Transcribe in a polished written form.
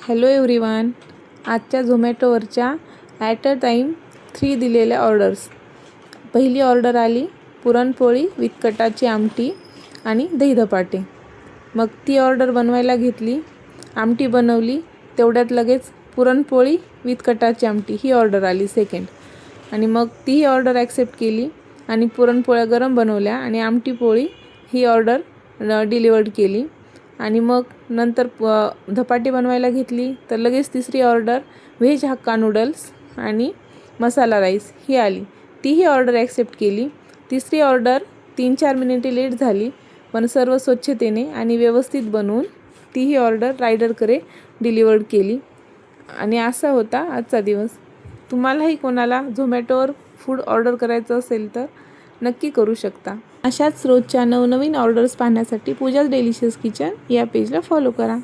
Hello everyone. आजच्या झोमॅटोवरच्या at a time 3 दिलेल्या orders. पहिली ऑर्डर आली पुरणपोळी विथ कटाची आमटी आणि दही धपाटे. मग ती ऑर्डर बनवायला घेतली, आमटी बनवली, तेवढ्यात लगेच पुरणपोळी विथ कटाची आमटी ही ऑर्डर आली सेकंड. आणि मग तीही ऑर्डर ॲक्सेप्ट केली आणि पुरणपोळ्या गरम बनवल्या आणि आमटी पोळी ही ऑर्डर डिलिवर्ड केली. आणि मग नंतर धपाटे बनवायला घेतली तर लगेच तिसरी ऑर्डर व्हेज हक्का नूडल्स आणि मसाला राईस ही आली, तीही ऑर्डर ॲक्सेप्ट केली. तिसरी ऑर्डर 3-4 मिनिटे लेट झाली, पण सर्व स्वच्छतेने आणि व्यवस्थित बनवून तीही ऑर्डर रायडरकडे डिलिवर्ड केली. आणि असा होता आजचा दिवस. तुम्हालाही कोणाला झोमॅटोवर फूड ऑर्डर करायचं असेल तर नक्की करू शकता. अशाच रोजच्या नवनवीन ऑर्डर्स पाहण्यासाठी पूजाज डेलिशियस किचन या पेजला फॉलो करा.